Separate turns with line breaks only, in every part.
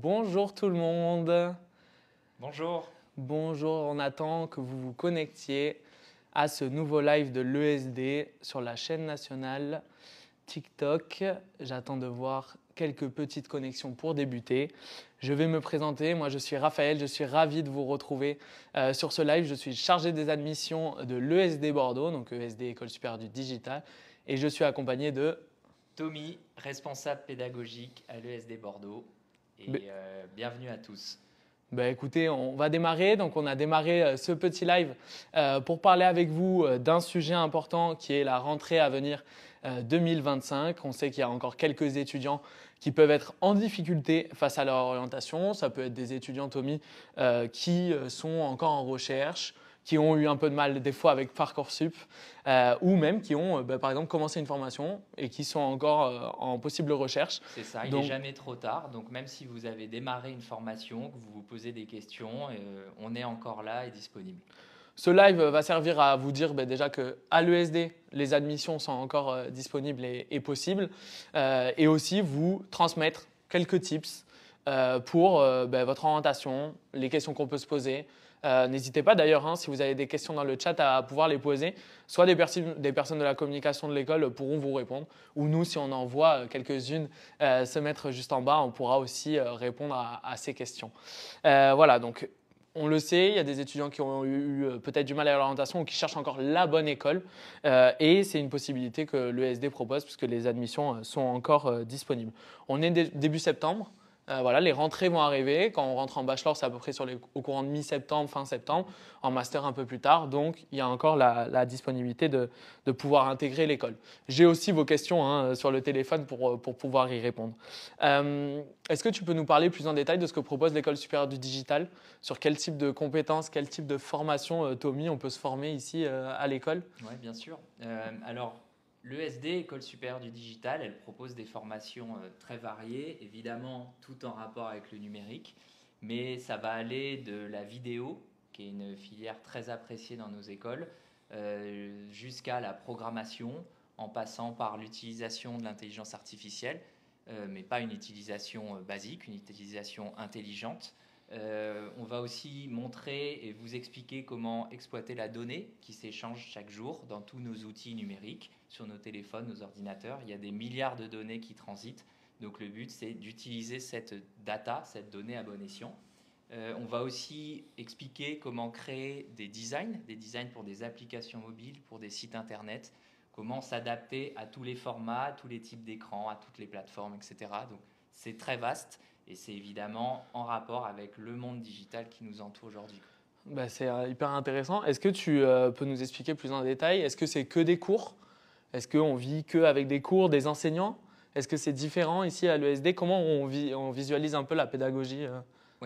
Bonjour tout le monde.
Bonjour.
Bonjour, on attend que vous vous connectiez à ce nouveau live de l'ESD sur la chaîne nationale TikTok. J'attends de voir quelques petites connexions pour débuter. Je vais me présenter. Moi, je suis Raphaël. Je suis ravi de vous retrouver sur ce live. Je suis chargé des admissions de l'ESD Bordeaux, donc ESD École supérieure du digital. Et je suis accompagné de…
Tommy, responsable pédagogique à l'ESD Bordeaux. Et bienvenue à tous.
Écoutez, on va démarrer. Donc, on a démarré ce petit live pour parler avec vous d'un sujet important qui est la rentrée à venir 2025. On sait qu'il y a encore quelques étudiants qui peuvent être en difficulté face à leur orientation. Ça peut être des étudiants, Tommy, qui sont encore en recherche, qui ont eu un peu de mal des fois avec Parcoursup ou même qui ont, par exemple, commencé une formation et qui sont encore en possible recherche.
C'est ça, il n'est jamais trop tard. Donc, même si vous avez démarré une formation, que vous vous posez des questions, on est encore là et disponible.
Ce live va servir à vous dire déjà qu'à l'ESD, les admissions sont encore disponibles et possibles et aussi vous transmettre quelques tips pour votre orientation, les questions qu'on peut se poser. N'hésitez pas d'ailleurs, si vous avez des questions dans le chat, à pouvoir les poser. Soit des personnes de la communication de l'école pourront vous répondre, ou nous, si on en voit quelques-unes se mettre juste en bas, on pourra aussi répondre à ces questions. Voilà, donc on le sait, il y a des étudiants qui ont eu peut-être du mal à l'orientation ou qui cherchent encore la bonne école. Et c'est une possibilité que l'ESD propose puisque les admissions sont encore disponibles. On est début septembre. Voilà, les rentrées vont arriver. Quand on rentre en bachelor, c'est à peu près au courant de mi-septembre, fin septembre. En master, un peu plus tard. Donc, il y a encore la disponibilité de pouvoir intégrer l'école. J'ai aussi vos questions sur le téléphone pour pouvoir y répondre. Est-ce que tu peux nous parler plus en détail de ce que propose l'École supérieure du digital? Sur quel type de compétences, quel type de formation, Tommy, on peut se former ici à l'école?
Oui, bien sûr. Alors, l'ESD, École supérieure du digital, elle propose des formations très variées, évidemment tout en rapport avec le numérique, mais ça va aller de la vidéo, qui est une filière très appréciée dans nos écoles, jusqu'à la programmation, en passant par l'utilisation de l'intelligence artificielle, mais pas une utilisation basique, une utilisation intelligente. On va aussi montrer et vous expliquer comment exploiter la donnée qui s'échange chaque jour dans tous nos outils numériques, sur nos téléphones, nos ordinateurs. Il y a des milliards de données qui transitent. Donc le but, c'est d'utiliser cette data, cette donnée à bon escient. On va aussi expliquer comment créer des designs pour des applications mobiles, pour des sites internet, comment s'adapter à tous les formats, à tous les types d'écrans, à toutes les plateformes, etc. Donc c'est très vaste. Et c'est évidemment en rapport avec le monde digital qui nous entoure aujourd'hui.
C'est hyper intéressant. Est-ce que tu peux nous expliquer plus en détail? Est-ce que c'est que des cours? Est-ce qu'on vit qu'avec des cours, des enseignants? Est-ce que c'est différent ici à l'ESD? Comment on visualise un peu la pédagogie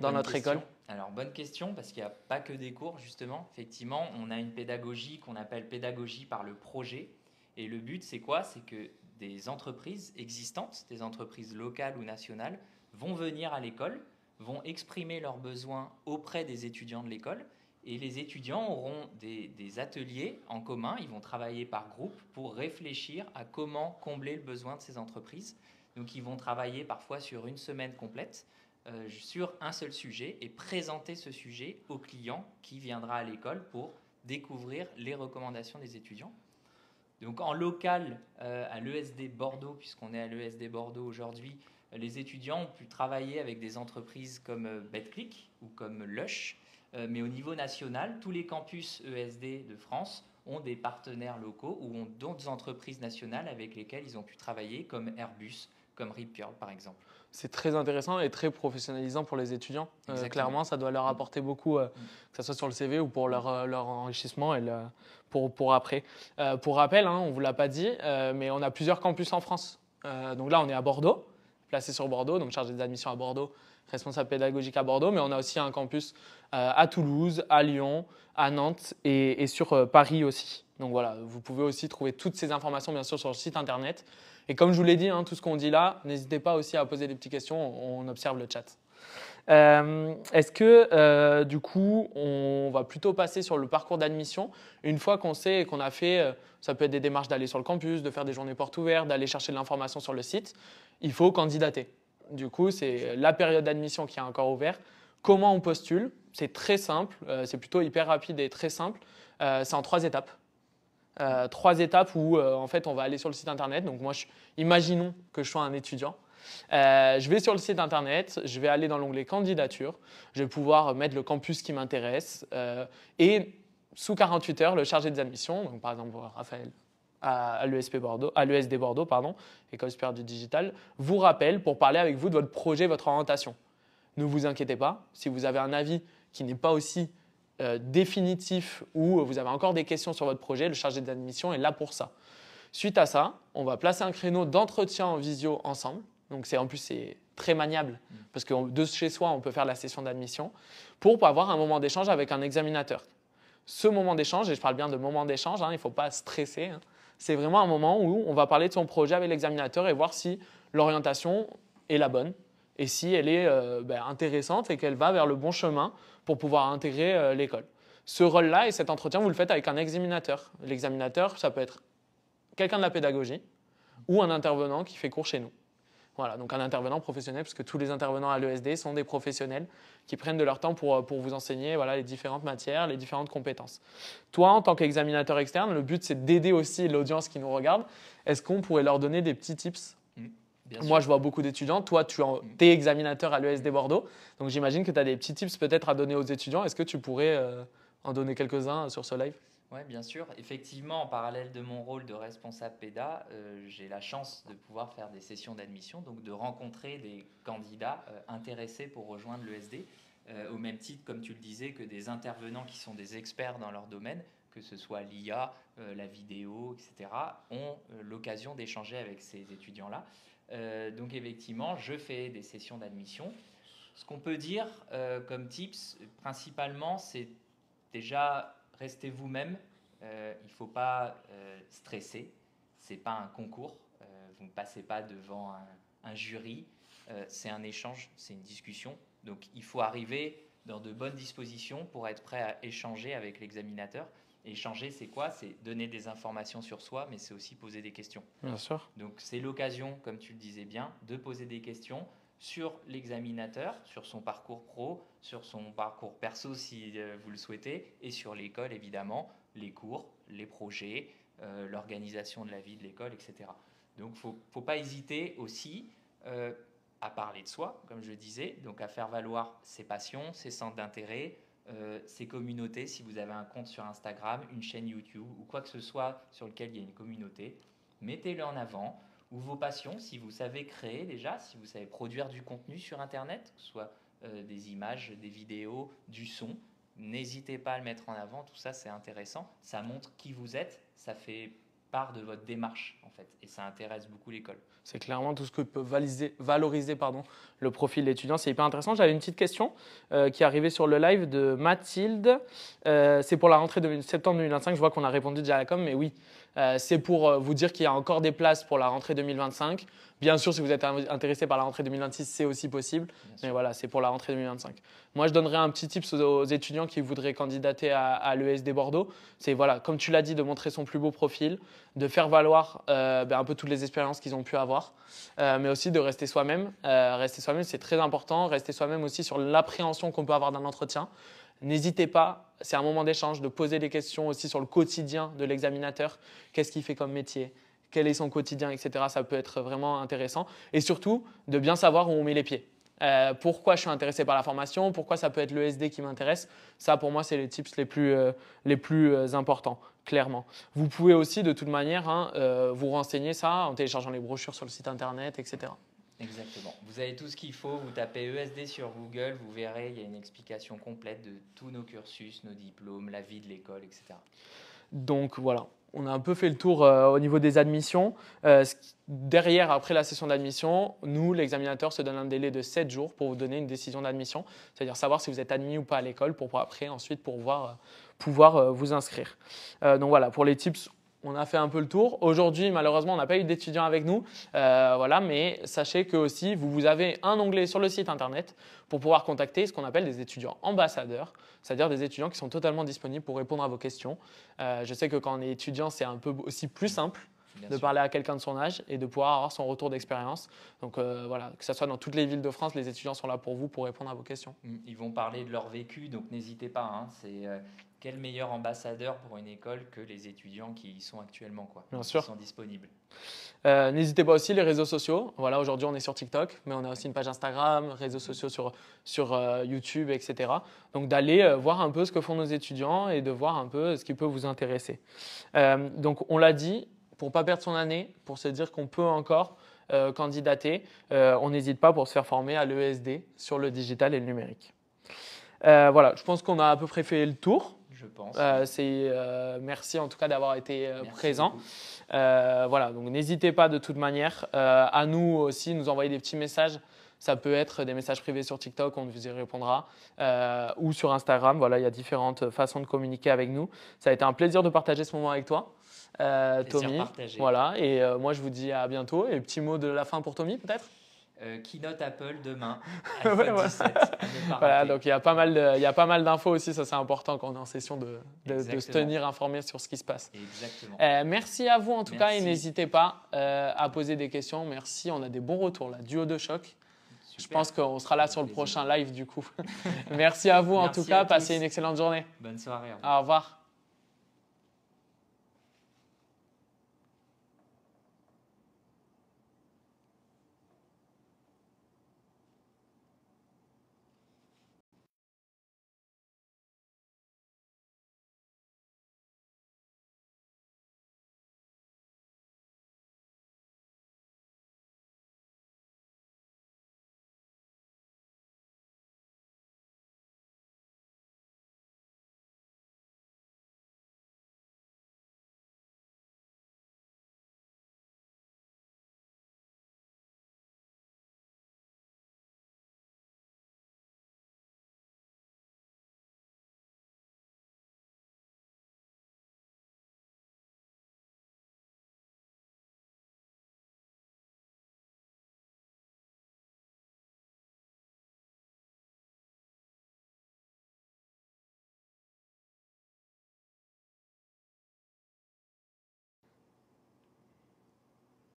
dans notre école?
Alors, bonne question, parce qu'il n'y a pas que des cours, justement. Effectivement, on a une pédagogie qu'on appelle pédagogie par le projet. Et le but, c'est quoi? C'est que des entreprises existantes, des entreprises locales ou nationales, vont venir à l'école, vont exprimer leurs besoins auprès des étudiants de l'école et les étudiants auront des ateliers en commun, ils vont travailler par groupe pour réfléchir à comment combler le besoin de ces entreprises. Donc ils vont travailler parfois sur une semaine complète sur un seul sujet et présenter ce sujet au client qui viendra à l'école pour découvrir les recommandations des étudiants. Donc en local à l'ESD Bordeaux, puisqu'on est à l'ESD Bordeaux aujourd'hui, les étudiants ont pu travailler avec des entreprises comme BetClick ou comme Lush, mais au niveau national, tous les campus ESD de France ont des partenaires locaux ou ont d'autres entreprises nationales avec lesquelles ils ont pu travailler, comme Airbus, comme Rip Curl par exemple.
C'est très intéressant et très professionnalisant pour les étudiants. Clairement, ça doit leur apporter beaucoup, que ce soit sur le CV ou pour leur enrichissement et pour après. Pour rappel, on ne vous l'a pas dit, mais on a plusieurs campus en France. Donc là, on est à Bordeaux, placé sur Bordeaux, donc chargé des admissions à Bordeaux, responsable pédagogique à Bordeaux, mais on a aussi un campus à Toulouse, à Lyon, à Nantes et sur Paris aussi. Donc voilà, vous pouvez aussi trouver toutes ces informations, bien sûr, sur le site internet. Et comme je vous l'ai dit, tout ce qu'on dit là, n'hésitez pas aussi à poser des petites questions, on observe le chat. Est-ce que du coup, on va plutôt passer sur le parcours d'admission une fois qu'on sait et qu'on a fait, ça peut être des démarches d'aller sur le campus, de faire des journées portes ouvertes, d'aller chercher de l'information sur le site, il faut candidater. Du coup, c'est la période d'admission qui est encore ouverte. Comment on postule? C'est très simple, c'est plutôt hyper rapide et très simple. C'est en 3 étapes. 3 étapes où en fait on va aller sur le site internet. Donc moi, imaginons que je sois un étudiant. Je vais sur le site internet, je vais aller dans l'onglet candidature, je vais pouvoir mettre le campus qui m'intéresse et sous 48 heures, le chargé des admissions, donc par exemple Raphaël à l'ESD Bordeaux, École supérieure du digital, vous rappelle pour parler avec vous de votre projet, votre orientation. Ne vous inquiétez pas, si vous avez un avis qui n'est pas aussi définitif ou vous avez encore des questions sur votre projet, le chargé des admissions est là pour ça. Suite à ça, on va placer un créneau d'entretien en visio ensemble. Donc en plus, c'est très maniable parce que de chez soi, on peut faire la session d'admission pour avoir un moment d'échange avec un examinateur. Ce moment d'échange, et je parle bien de moment d'échange, il ne faut pas stresser, c'est vraiment un moment où on va parler de son projet avec l'examinateur et voir si l'orientation est la bonne et si elle est intéressante et qu'elle va vers le bon chemin pour pouvoir intégrer l'école. Ce rôle-là et cet entretien, vous le faites avec un examinateur. L'examinateur, ça peut être quelqu'un de la pédagogie ou un intervenant qui fait cours chez nous. Voilà, donc un intervenant professionnel, parce que tous les intervenants à l'ESD sont des professionnels qui prennent de leur temps pour vous enseigner les différentes matières, les différentes compétences. Toi, en tant qu'examinateur externe, le but, c'est d'aider aussi l'audience qui nous regarde. Est-ce qu'on pourrait leur donner des petits tips ? Moi, je vois beaucoup d'étudiants. Toi, tu es examinateur à l'ESD Bordeaux. Donc, j'imagine que tu as des petits tips peut-être à donner aux étudiants. Est-ce que tu pourrais en donner quelques-uns sur ce live ?
Oui, bien sûr. Effectivement, en parallèle de mon rôle de responsable PEDA, j'ai la chance de pouvoir faire des sessions d'admission, donc de rencontrer des candidats intéressés pour rejoindre l'ESD, au même titre, comme tu le disais, que des intervenants qui sont des experts dans leur domaine, que ce soit l'IA, la vidéo, etc., ont l'occasion d'échanger avec ces étudiants-là. Donc effectivement, je fais des sessions d'admission. Ce qu'on peut dire comme tips, principalement, c'est déjà restez vous-même. Il ne faut pas stresser. Ce n'est pas un concours. Vous ne passez pas devant un jury. C'est un échange, c'est une discussion. Donc il faut arriver dans de bonnes dispositions pour être prêt à échanger avec l'examinateur. Échanger, c'est quoi? C'est donner des informations sur soi, mais c'est aussi poser des questions.
Bien sûr.
Donc c'est l'occasion, comme tu le disais bien, de poser des questions sur l'examinateur, sur son parcours pro, sur son parcours perso si vous le souhaitez, et sur l'école évidemment, les cours, les projets, l'organisation de la vie de l'école, etc. Donc il ne faut pas hésiter aussi à parler de soi, comme je le disais, donc à faire valoir ses passions, ses centres d'intérêt, ces communautés, si vous avez un compte sur Instagram, une chaîne YouTube ou quoi que ce soit sur lequel il y a une communauté, mettez-le en avant, ou vos passions, si vous savez créer déjà, si vous savez produire du contenu sur Internet, que ce soit des images, des vidéos, du son, n'hésitez pas à le mettre en avant, tout ça c'est intéressant, ça montre qui vous êtes, ça fait part de votre démarche en fait, et ça intéresse beaucoup l'école.
C'est clairement tout ce que peut valoriser le profil de l'étudiant. C'est hyper intéressant. J'avais une petite question qui est arrivée sur le live de Mathilde. C'est pour la rentrée de septembre 2025. Je vois qu'on a répondu déjà à la com, mais oui, c'est pour vous dire qu'il y a encore des places pour la rentrée 2025. Bien sûr, si vous êtes intéressé par la rentrée 2026, c'est aussi possible. Mais voilà, c'est pour la rentrée 2025. Moi, je donnerais un petit tips aux étudiants qui voudraient candidater à l'ESD Bordeaux. C'est, voilà, comme tu l'as dit, de montrer son plus beau profil, de faire valoir un peu toutes les expériences qu'ils ont pu avoir, mais aussi de rester soi-même. Rester soi-même, c'est très important. Rester soi-même aussi sur l'appréhension qu'on peut avoir d'un entretien. N'hésitez pas, c'est un moment d'échange, de poser des questions aussi sur le quotidien de l'examinateur. Qu'est-ce qu'il fait comme métier ? Quel est son quotidien, etc. Ça peut être vraiment intéressant. Et surtout, de bien savoir où on met les pieds. Pourquoi je suis intéressé par la formation, pourquoi ça peut être l'ESD qui m'intéresse. Ça, pour moi, c'est les tips les plus importants, clairement. Vous pouvez aussi, de toute manière, vous renseigner ça en téléchargeant les brochures sur le site internet, etc.
Exactement. Vous avez tout ce qu'il faut. Vous tapez ESD sur Google, vous verrez, il y a une explication complète de tous nos cursus, nos diplômes, la vie de l'école, etc.
Donc voilà, on a un peu fait le tour au niveau des admissions. Derrière, après la session d'admission, nous, l'examinateur, se donne un délai de 7 jours pour vous donner une décision d'admission, c'est-à-dire savoir si vous êtes admis ou pas à l'école pour après, ensuite, pouvoir vous inscrire. Donc voilà, pour les tips, on a fait un peu le tour. Aujourd'hui, malheureusement, on n'a pas eu d'étudiants avec nous. Voilà, mais sachez que aussi, vous avez un onglet sur le site internet pour pouvoir contacter ce qu'on appelle des étudiants ambassadeurs, c'est-à-dire des étudiants qui sont totalement disponibles pour répondre à vos questions. Je sais que quand on est étudiant, c'est un peu aussi plus simple
Bien
de
sûr.
parler à quelqu'un de son âge et de pouvoir avoir son retour d'expérience. Donc voilà, que ce soit dans toutes les villes de France, les étudiants sont là pour vous pour répondre à vos questions.
Ils vont parler de leur vécu, donc n'hésitez pas. Hein. C'est quel meilleur ambassadeur pour une école que les étudiants qui y sont actuellement, quoi,
Bien
qui
sûr.
sont disponibles.
N'hésitez pas aussi les réseaux sociaux. Voilà, aujourd'hui on est sur TikTok, mais on a aussi une page Instagram, réseaux sociaux sur YouTube, etc. Donc d'aller voir un peu ce que font nos étudiants et de voir un peu ce qui peut vous intéresser. Donc on l'a dit, pour ne pas perdre son année, pour se dire qu'on peut encore candidater, on n'hésite pas pour se faire former à l'ESD sur le digital et le numérique. Voilà, je pense qu'on a à peu près fait le tour.
Je pense.
Merci en tout cas d'avoir été
Merci
présent.
beaucoup.
Voilà, donc n'hésitez pas de toute manière à nous aussi nous envoyer des petits messages. Ça peut être des messages privés sur TikTok, on vous y répondra, ou sur Instagram. Voilà, il y a différentes façons de communiquer avec nous. Ça a été un plaisir de partager ce moment avec toi,
Plaisir
Tommy.
partagé.
Voilà, et moi je vous dis à bientôt. Et petit mot de la fin pour Tommy, peut-être.
Keynote Apple demain,
Ouais,
iPhone
ouais.
17. à ne pas
Voilà,
rater.
donc il y a pas mal d'infos aussi, ça c'est important quand on est en session de se
Exactement.
tenir informé sur ce qui se passe.
Exactement.
Merci à vous en tout cas et
Merci.
n'hésitez pas à poser des questions. Merci, on a des bons retours là, duo de choc. Je
Super.
pense qu'on sera là sur le
Plaisir.
prochain live du coup. Merci à vous en
Merci
tout cas,
à tous.
passez une excellente journée.
Bonne soirée. Au revoir.
Au revoir.